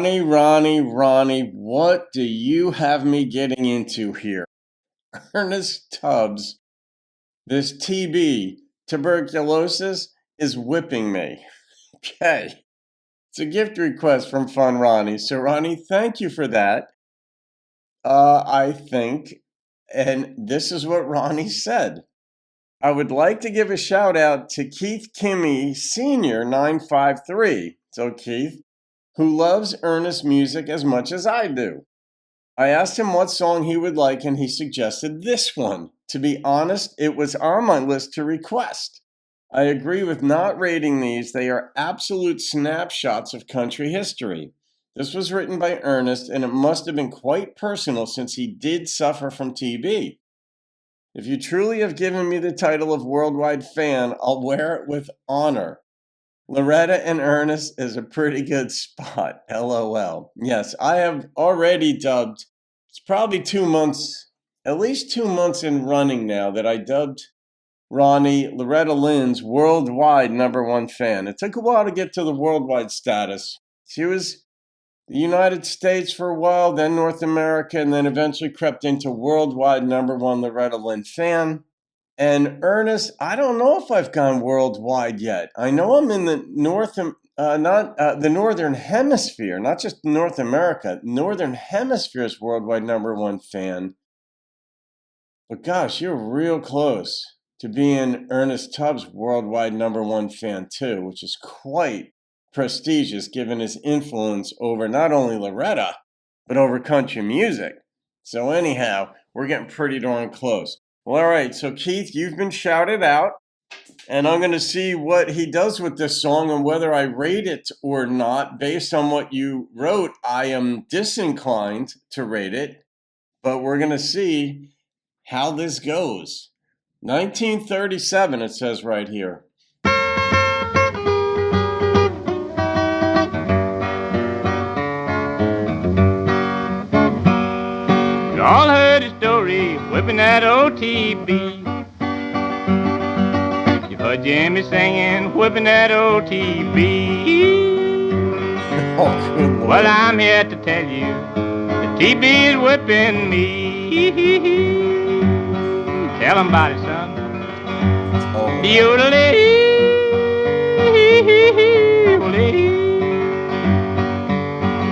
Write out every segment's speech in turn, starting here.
Ronnie, what do you have me getting into here? Ernest Tubbs, this TB, tuberculosis, is whipping me. Okay. It's a gift request from funRonni. So, Ronnie, thank you for that. I think, and this is what Ronnie said. I would like to give a shout out to Keith Kimmy Sr. 953. So, Keith, who loves Ernest music as much as I do. I asked him what song he would like, and he suggested this one. To be honest, it was on my list to request. I agree with not rating these. They are absolute snapshots of country history. This was written by Ernest, and it must have been quite personal since he did suffer from TB. If you truly have given me the title of worldwide fan, I'll wear it with honor. Loretta and Ernest is a pretty good spot, LOL. Yes, I have already dubbed, it's probably 2 months, at least 2 months in running now that I dubbed Ronnie, Loretta Lynn's worldwide #1 fan. It took a while to get to the worldwide status. She was the United States for a while, then North America, and then eventually crept into worldwide #1 Loretta Lynn fan. And Ernest, I don't know if I've gone worldwide yet. I know I'm in the the Northern Hemisphere, not just North America. Northern Hemisphere's worldwide #1 fan. But gosh, you're real close to being Ernest Tubbs' worldwide #1 fan too, which is quite prestigious given his influence over not only Loretta, but over country music. So anyhow, we're getting pretty darn close. Well, all right, so Keith, you've been shouted out, and I'm going to see what he does with this song and whether I rate it or not. Based on what you wrote, I am disinclined to rate it, but we're going to see how this goes. 1937, it says right here. You all heard his story, whipping that OTB. You've heard Jimmy singing, whipping that OTB. Oh, good Lord. Well, I'm here to tell you, the TB is whipping me. Tell 'em about it, son.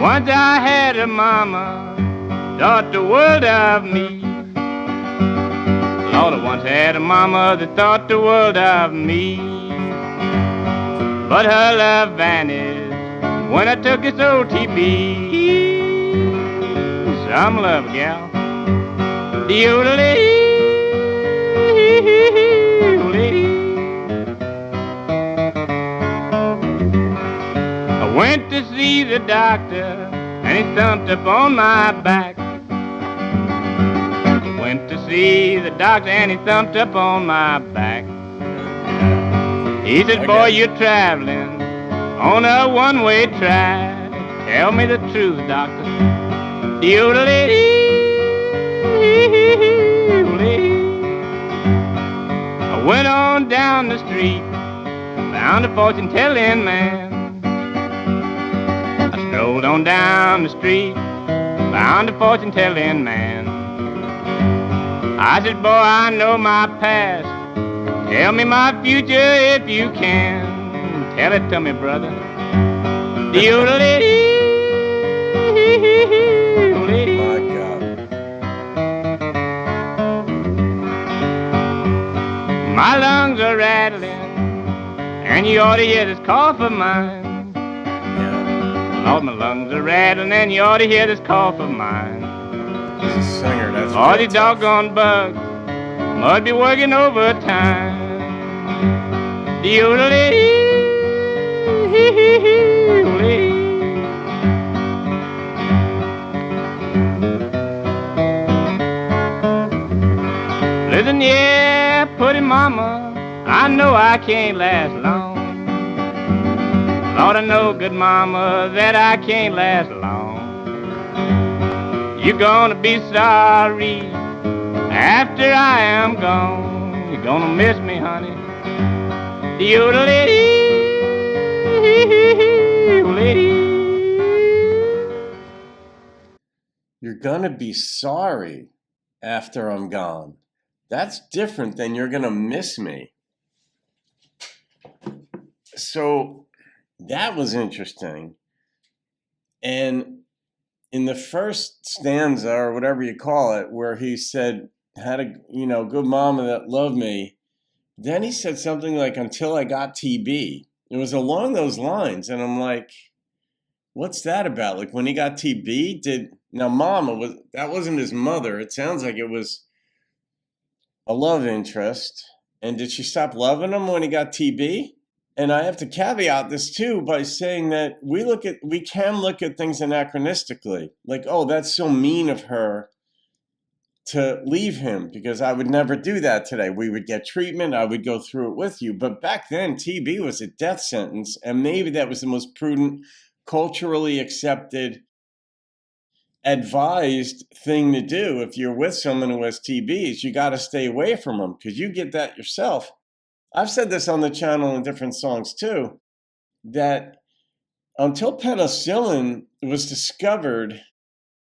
Once I had a mama, thought the world of me. Lord, I once had a mama that thought the world of me. But her love vanished when I took this OTB. Some love, gal. I went to see the doctor, and he thumped up on my back. I went to see the doctor, and he thumped up on my back. He said, boy, you're traveling on a one-way track. Tell me the truth, doctor. I went on down the street, found a fortune-telling man. I strolled on down the street, found a fortune-telling man. I said, boy, I know my past. Tell me my future if you can. Tell it to me, brother. My God. My lungs are rattling, and you ought to hear this cough of mine. Yeah. Lord, my lungs are rattling, and you ought to hear this cough of mine. He's a singer, that's All real these tough. doggone bugs must be working overtime. Listen, yeah, pretty mama, I know I can't last long. Lord, I know, good mama, that I can't last long. You're gonna be sorry after I am gone. You're gonna miss me, honey. gonna be sorry after I'm gone. That's different than you're gonna miss me. So that was interesting. And in the first stanza, or whatever you call it, where he said, had a good mama that loved me, then he said something like, until I got TB. It was along those lines. And I'm like, what's that about? Like, when he got TB, mama that wasn't his mother. It sounds like it was a love interest. And did she stop loving him when he got TB? And I have to caveat this too by saying that we can look at things anachronistically. Like, oh, that's so mean of her to leave him, because I would never do that today. We would get treatment. I would go through it with you. But back then, TB was a death sentence. And maybe that was the most prudent, culturally accepted, advised thing to do. If you're with someone who has TB, is you got to stay away from them, because you get that yourself. I've said this on the channel in different songs too, that until penicillin was discovered,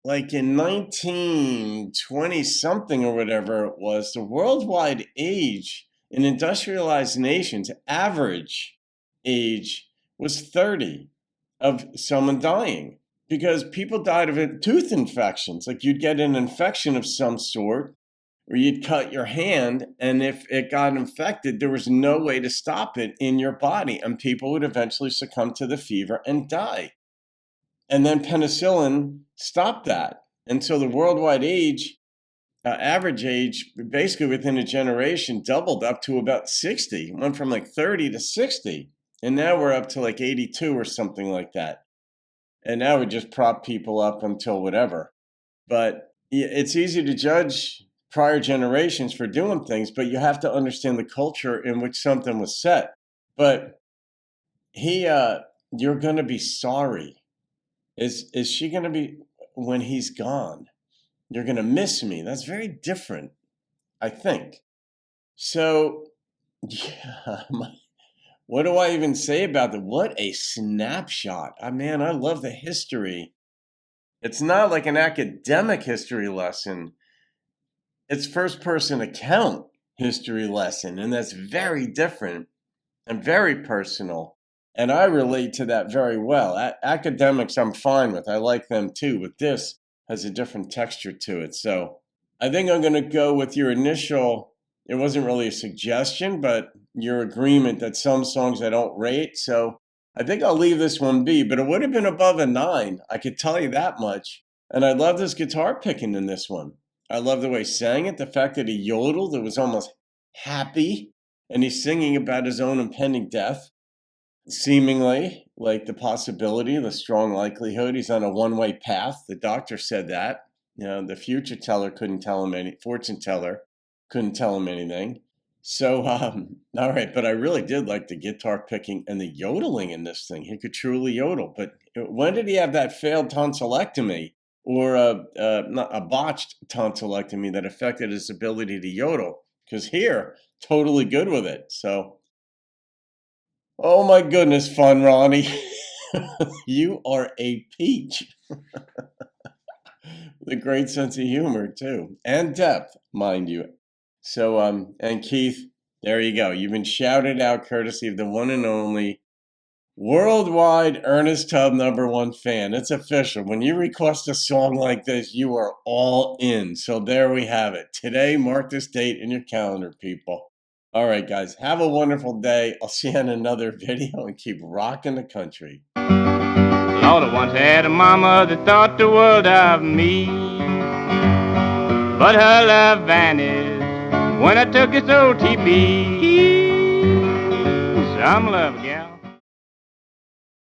like in 1920 something or whatever it was, the worldwide age in industrialized nations, average age was 30 of someone dying, because people died of tooth infections. Like, you'd get an infection of some sort, or you'd cut your hand, and if it got infected, there was no way to stop it in your body, and people would eventually succumb to the fever and die. And then penicillin stopped that. And so the worldwide age, average age, basically within a generation, doubled up to about 60. It went from like 30 to 60. And now we're up to like 82 or something like that. And now we just prop people up until whatever. But it's easy to judge prior generations for doing things, but you have to understand the culture in which something was set. But you're going to be sorry. Is she going to be, when he's gone? You're going to miss me. That's very different, I think. So, yeah, what do I even say about that? What a snapshot. Man, I love the history. It's not like an academic history lesson. It's first-person account history lesson, and that's very different and very personal. And I relate to that very well. Academics, I'm fine with. I like them too, but this has a different texture to it. So I think I'm going to go with your initial, it wasn't really a suggestion, but your agreement that some songs I don't rate. So I think I'll leave this one be, but it would have been above a 9. I could tell you that much. And I love this guitar picking in this one. I love the way he sang it, the fact that he yodeled, it was almost happy, and he's singing about his own impending death, seemingly, like the possibility, the strong likelihood. He's on a one-way path. The doctor said that. The future teller couldn't tell him fortune teller couldn't tell him anything. So, all right, but I really did like the guitar picking and the yodeling in this thing. He could truly yodel. But when did he have that failed tonsillectomy? Or a botched tonsillectomy that affected his ability to yodel? Because here, totally good with it. So, oh my goodness, funRonni, you are a peach. With a great sense of humor too, and depth, mind you. So, and Keith, there you go. You've been shouted out courtesy of the one and only worldwide Ernest Tubb #1 fan. It's official. When you request a song like this, you are all in. So there we have it. Today, mark this date in your calendar, people. All right, guys, have a wonderful day. I'll see you in another video, and keep rocking the country. Lord, I once had a mama that thought the world of me, but her love vanished when I took this old TB. Some love, gal.